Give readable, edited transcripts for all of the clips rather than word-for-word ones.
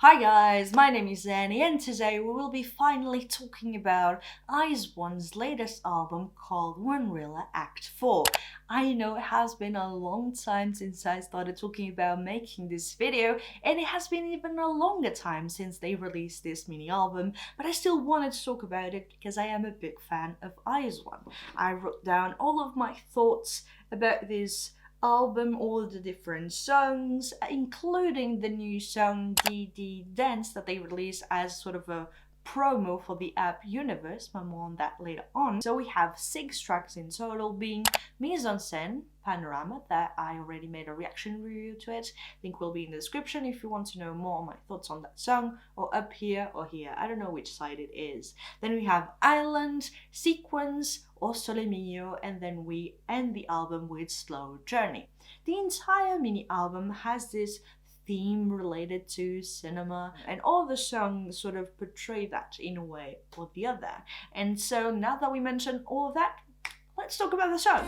Hi guys, my name is Annie and today we will be finally talking about IZONE's latest album called One Act 4. I know it has been a long time since I started talking about making this video, and it has been even a longer time since they released this mini album, but I still wanted to talk about it because I am a big fan of IZONE. I wrote down all of my thoughts about this album, all the different songs, including the new song DDDance that they released as sort of a promo for the app Weverse, but more on that later on. So we have 6 tracks in total, being Mise-en-Scène, Panorama, that I already made a reaction review to it. Link will be in the description if you want to know more on my thoughts on that song, or up here or here, I don't know which side it is. Then we have Island, Sequence, or Sole Mio, and then we end the album with Slow Journey. The entire mini album has this theme related to cinema, and all the songs sort of portray that in a way or the other. And so now that we mentioned all of that, let's talk about the songs.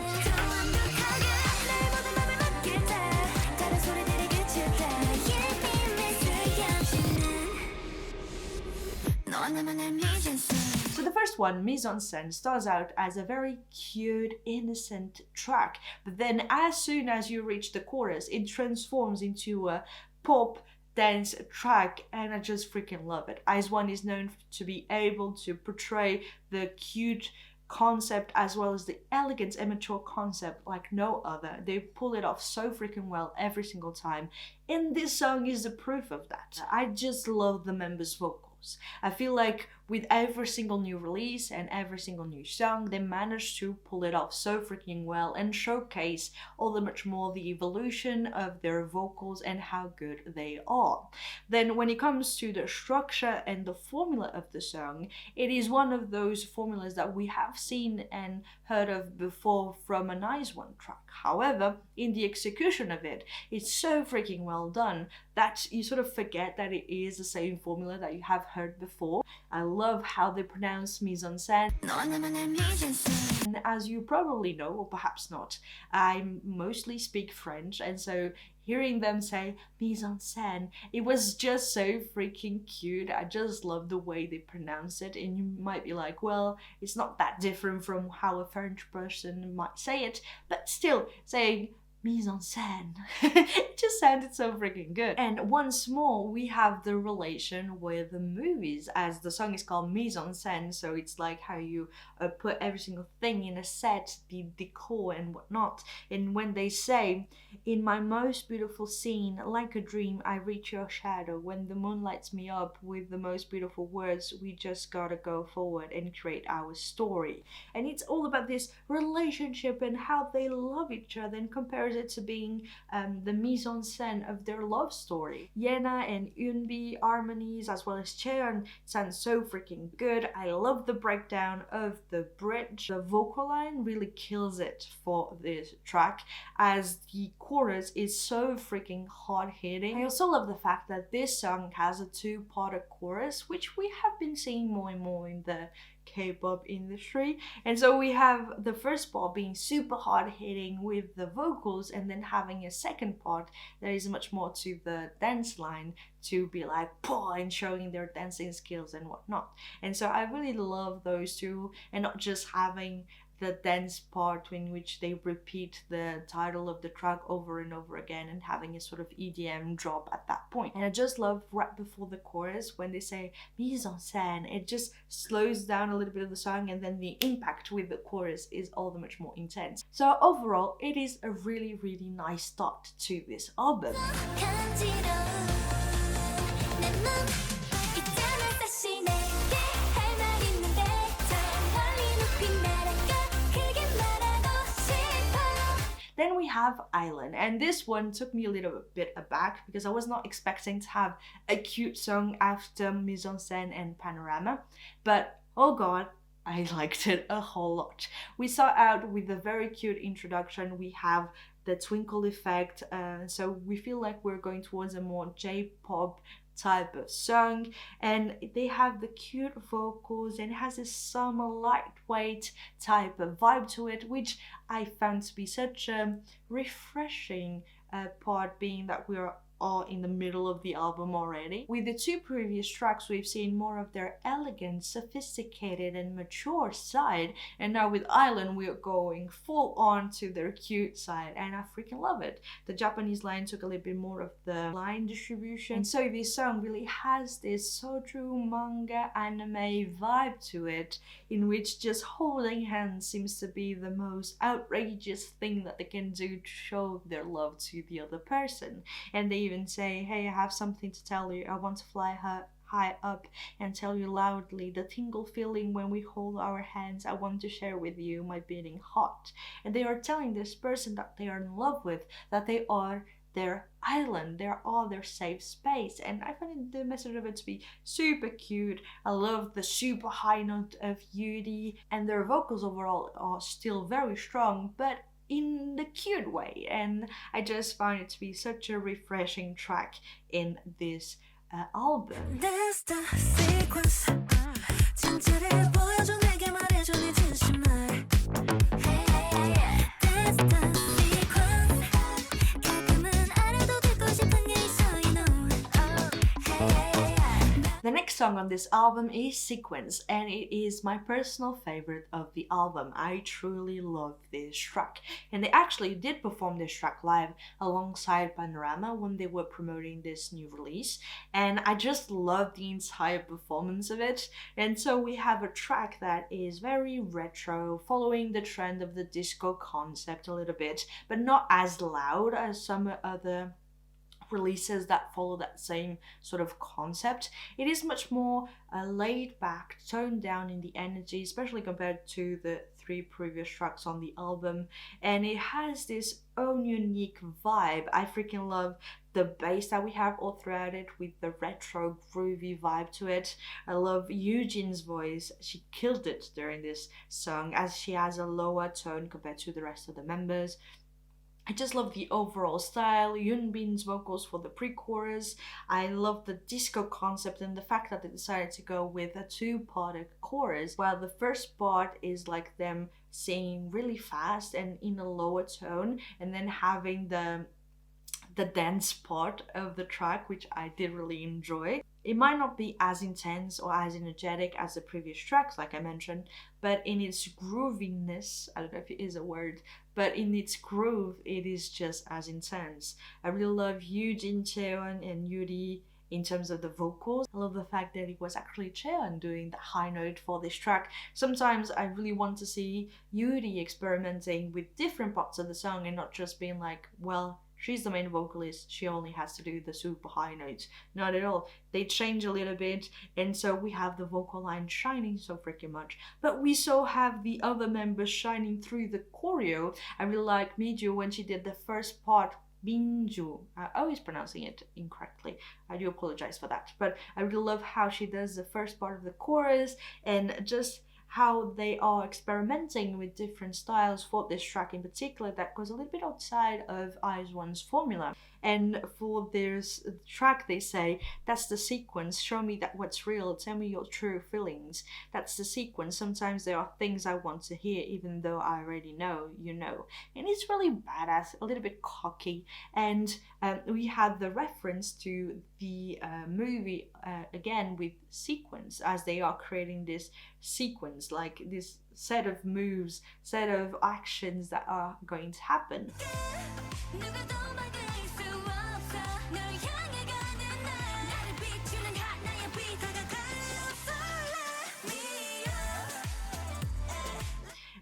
So the first one, Mise-en-Scène, starts out as a very cute, innocent track, but then as soon as you reach the chorus, it transforms into a pop dance track, and I just freaking love it. IZONE is known to be able to portray the cute concept as well as the elegant and mature concept like no other. They pull it off so freaking well every single time, and this song is the proof of that. I just love the members' vocals. I feel like with every single new release and every single new song, they manage to pull it off so freaking well and showcase all the much more the evolution of their vocals and how good they are. Then when it comes to the structure and the formula of the song, it is one of those formulas that we have seen and heard of before from an IZONE track. However, in the execution of it, it's so freaking well done that you sort of forget that it is the same formula that you have heard before. I love how they pronounce Mise-en-Scène. And as you probably know, or perhaps not, I mostly speak French, and so hearing them say Mise-en-Scène, it was just so freaking cute. I just love the way they pronounce it, and you might be like, well, it's not that different from how a French person might say it, but still, saying Mise-en-Scène, it just sounded so freaking good. And once more, we have the relation with the movies, as the song is called Mise-en-Scène, so it's like how you put every single thing in a set, the decor and whatnot. And when they say, in my most beautiful scene, like a dream, I reach your shadow, when the moon lights me up with the most beautiful words, we just gotta go forward and create our story. And it's all about this relationship and how they love each other, and compares it to being the mise-en-scène of their love story. Yena and Eunbi harmonies as well as Cheon sound so freaking good. I love the breakdown of the bridge. The vocal line really kills it for this track, as the chorus is so freaking hard-hitting. I also love the fact that this song has a 2-parter chorus, which we have been seeing more and more in the K-pop industry. And so we have the first part being super hard hitting with the vocals, and then having a second part that is much more to the dance line to be like pow, and showing their dancing skills and whatnot. And so I really love those two, and not just having the dance part in which they repeat the title of the track over and over again and having a sort of EDM drop at that point. And I just love right before the chorus when they say mise-en-scène, it just slows down a little bit of the song, and then the impact with the chorus is all the much more intense. So overall, it is a really, really nice start to this album. Then we have Island, and this one took me a little bit aback because I was not expecting to have a cute song after Mise-en-Scène and Panorama, but oh god, I liked it a whole lot. We start out with a very cute introduction. We have the twinkle effect, so we feel like we're going towards a more J-pop type of song, and they have the cute vocals, and it has this summer lightweight type of vibe to it, which I found to be such a refreshing part, being that we are are in the middle of the album already. With the two previous tracks, we've seen more of their elegant, sophisticated, and mature side, and now with Island, we're going full on to their cute side, and I freaking love it. The Japanese line took a little bit more of the line distribution, and so this song really has this soju manga anime vibe to it, in which just holding hands seems to be the most outrageous thing that they can do to show their love to the other person. And they even say, hey, I have something to tell you. I want to fly high up and tell you loudly the tingle feeling when we hold our hands. I want to share with you my beating heart. And they are telling this person that they are in love with, that they are their island, they are their safe space. And I find the message of it to be super cute. I love the super high note of Yuri, and their vocals overall are still very strong, but in the cute way, and I just find it to be such a refreshing track in this album. The next song on this album is Sequence, and it is my personal favorite of the album. I truly love this track, and they actually did perform this track live alongside Panorama when they were promoting this new release, and I just love the entire performance of it. And so we have a track that is very retro, following the trend of the disco concept a little bit, but not as loud as some other releases that follow that same sort of concept. It is much more laid back, toned down in the energy, especially compared to the three previous tracks on the album, and it has this own unique vibe. I freaking love the bass that we have all throughout it with the retro groovy vibe to it. I love Eugene's voice. She killed it during this song, as she has a lower tone compared to the rest of the members. I just love the overall style, Yunbin's vocals for the pre-chorus. I love the disco concept and the fact that they decided to go with a two-parted chorus, while the first part is like them singing really fast and in a lower tone, and then having the dance part of the track, which I did really enjoy. It might not be as intense or as energetic as the previous tracks, like I mentioned, but in its grooviness, I don't know if it is a word, but in its groove, it is just as intense. I really love Eugene, Cheon, and Yuri in terms of the vocals. I love the fact that it was actually Cheon doing the high note for this track. Sometimes I really want to see Yuri experimenting with different parts of the song and not just being like, well, she's the main vocalist, she only has to do the super high notes. Not at all. They change a little bit, and so we have the vocal line shining so freaking much. But we so have the other members shining through the choreo. I really like Miju when she did the first part, Binju. I'm always pronouncing it incorrectly. I do apologize for that. But I really love how she does the first part of the chorus, and just how they are experimenting with different styles for this track in particular that goes a little bit outside of IZ*ONE's formula. And for this track they say, that's the sequence, show me that what's real, tell me your true feelings. That's the sequence, sometimes there are things I want to hear even though I already know, you know. And it's really badass, a little bit cocky, and we had the reference to the movie again with Sequence, as they are creating this sequence, like this set of moves, set of actions that are going to happen.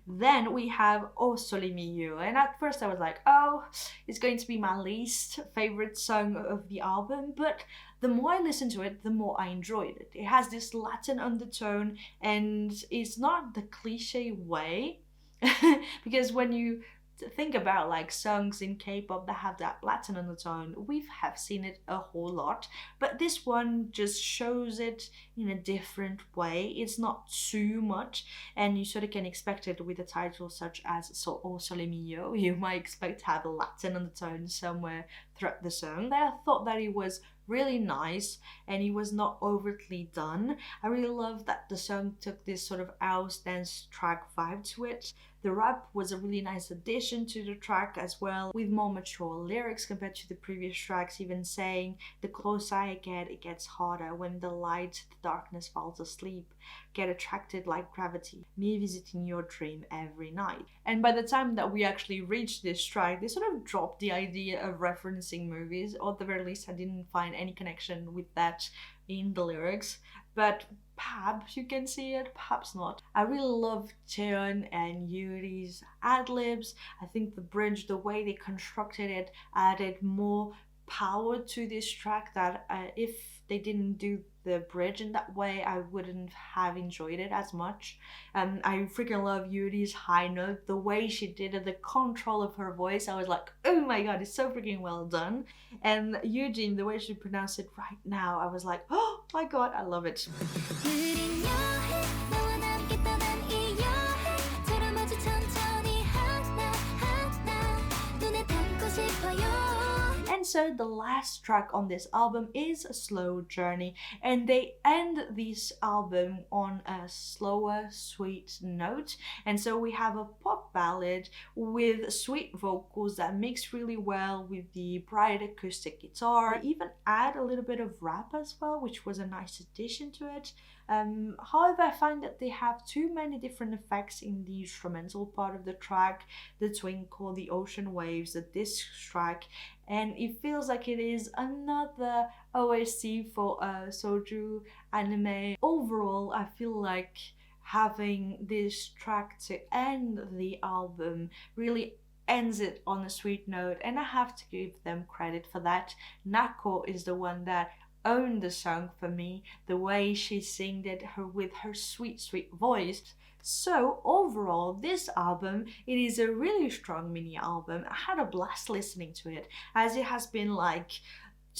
Then we have Sole Mio, and at first I was like, oh, it's going to be my least favorite song of the album, but the more I listened to it, the more I enjoyed it. It has this Latin undertone, and it's not the cliche way, because when you think about like songs in K-pop that have that Latin undertone, we have seen it a whole lot, but this one just shows it in a different way. It's not too much, and you sort of can expect it with a title such as Sole Mio. You might expect to have a Latin undertone somewhere throughout the song. I thought that it was really nice and it was not overtly done. I really love that the song took this sort of house dance track vibe to it. The rap was a really nice addition to the track as well, with more mature lyrics compared to the previous tracks, even saying, the closer I get, it gets harder. When the light, the darkness falls asleep. Get attracted like gravity. Me visiting your dream every night. And by the time that we actually reached this track, they sort of dropped the idea of referencing movies, or at the very least I didn't find any connection with that in the lyrics. But perhaps you can see it, perhaps not. I really love Cheon and Yuri's ad-libs. I think the bridge, the way they constructed it, added more power to this track that if they didn't do the bridge in that way, I wouldn't have enjoyed it as much. I freaking love Yuri's high note, the way she did it, the control of her voice. I was like, oh my god, it's so freaking well done. And Eugene, the way she pronounced it right now, I was like, oh my god, I love it. And so the last track on this album is Slow Journey, and they end this album on a slower, sweet note. And so we have a pop ballad with sweet vocals that mix really well with the bright acoustic guitar. They even add a little bit of rap as well, which was a nice addition to it. However, I find that they have too many different effects in the instrumental part of the track, the twinkle, the ocean waves, the disc track, and it feels like it is another OST for a Soju anime. Overall, I feel like having this track to end the album really ends it on a sweet note, and I have to give them credit for that. Nako is the one that owned the song for me, the way she sang it, with her sweet voice. So overall, this album, it is a really strong mini album. I had a blast listening to it, as it has been like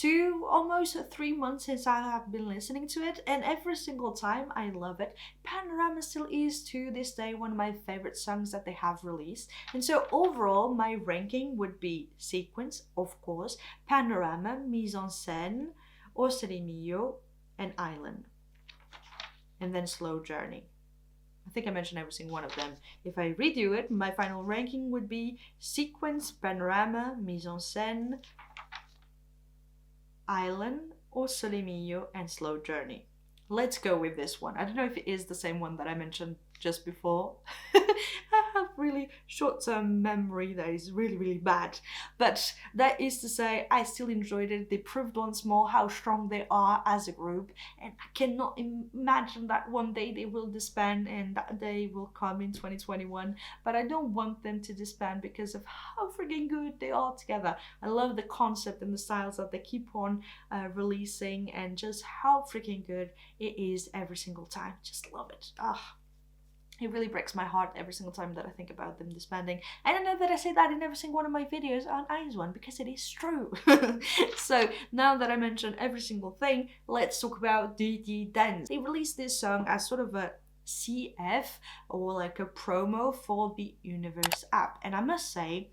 almost 3 months since I have been listening to it, and every single time I love it. Panorama still is to this day one of my favorite songs that they have released. And so overall, my ranking would be Sequence, of course, Panorama, Mise-en-Scène, Sole Mio, and Island, and then Slow Journey. I think I mentioned every single one of them. If I redo it, my final ranking would be Sequence, Panorama, Mise-en-Scène, Island, Sole Mio, and Slow Journey. Let's go with this one. I don't know if it is the same one that I mentioned just before. I have really short-term memory that is really bad, but that is to say, I still enjoyed it. They proved once more how strong they are as a group, and I cannot imagine that one day they will disband, and that day will come in 2021. But I don't want them to disband because of how freaking good they are together. I love the concept and the styles that they keep on releasing, and just how freaking good it is every single time. Just love it. It really breaks my heart every single time that I think about them disbanding. And I know that I say that in every single one of my videos on aizwan, because it is true. So now that I mentioned every single thing, let's talk about DDDance. They released this song as sort of a CF, or like a promo for the Weverse app. And I must say,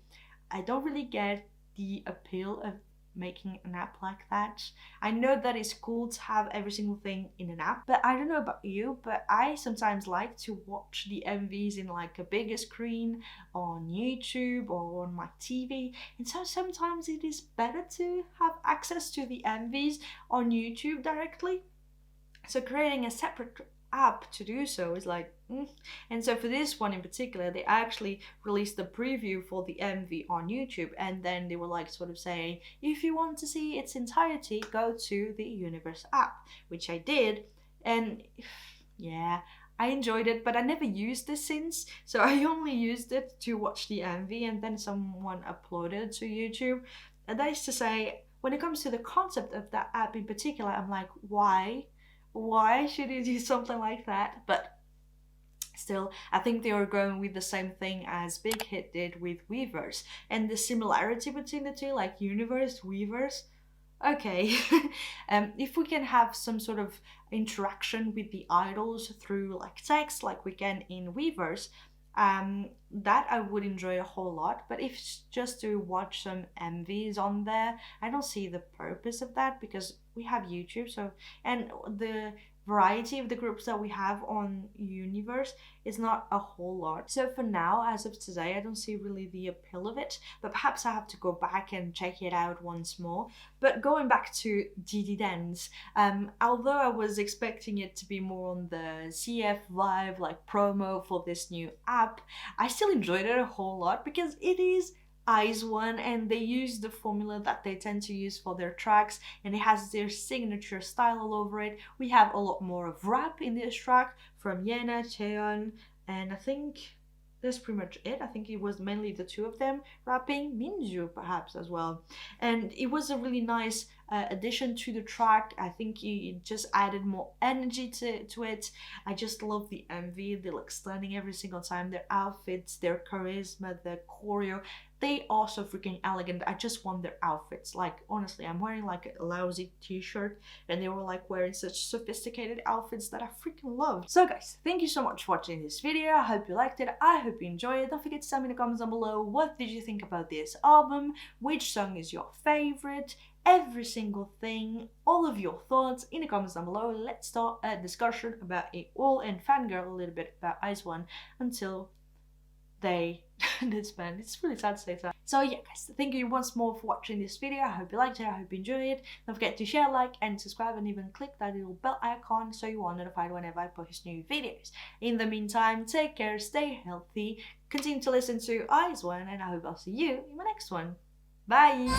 I don't really get the appeal of making an app like that. I know that it's cool to have every single thing in an app, but I don't know about you, but I sometimes like to watch the MVs in like a bigger screen on YouTube or on my TV, and so sometimes it is better to have access to the MVs on YouTube directly. So creating a separate app to do so is like And so for this one in particular, they actually released the preview for the MV on YouTube, and then they were like sort of saying, if you want to see its entirety, go to the Weverse app, which I did, and yeah, I enjoyed it, but I never used this since, so I only used it to watch the MV, and then someone uploaded it to YouTube. And that is to say, when it comes to the concept of that app in particular, I'm like, why should you do something like that? But still, I think they are going with the same thing as Big Hit did with Weverse, and the similarity between the two, like Universe, Weverse. Okay, if we can have some sort of interaction with the idols through like text, like we can in Weverse, That I would enjoy a whole lot, but if it's just to watch some MVs on there, I don't see the purpose of that because we have YouTube, so and the variety of the groups that we have on Universe is not a whole lot. So for now, as of today, I don't see really the appeal of it, but perhaps I have to go back and check it out once more. But going back to DDDance, although I was expecting it to be more on the CF vibe, like promo for this new app, I still enjoyed it a whole lot because it is One, and they use the formula that they tend to use for their tracks, and it has their signature style all over it. We have a lot more of rap in this track from Yena, Cheon, and I think that's pretty much it. I think it was mainly the two of them rapping, Minju perhaps as well. And it was a really nice addition to the track. I think it just added more energy to it. I just love the MV. They look stunning every single time. Their outfits, their charisma, their choreo. They are so freaking elegant. I just want their outfits. Like, honestly, I'm wearing like a lousy t-shirt and they were like wearing such sophisticated outfits that I freaking love. So guys, thank you so much for watching this video. I hope you liked it. I hope you enjoyed it. Don't forget to tell me in the comments down below, what did you think about this album? Which song is your favorite? Every single thing, all of your thoughts in the comments down below. Let's start a discussion about it all and fangirl a little bit about IZ*ONE until they disband. It's really sad to say that. So yeah guys, thank you once more for watching this video. I hope you liked it, I hope you enjoyed it. Don't forget to share, like and subscribe, and even click that little bell icon so you are notified whenever I post new videos. In the meantime, take care, stay healthy, continue to listen to IZ*ONE, and I hope I'll see you in my next one. Bye!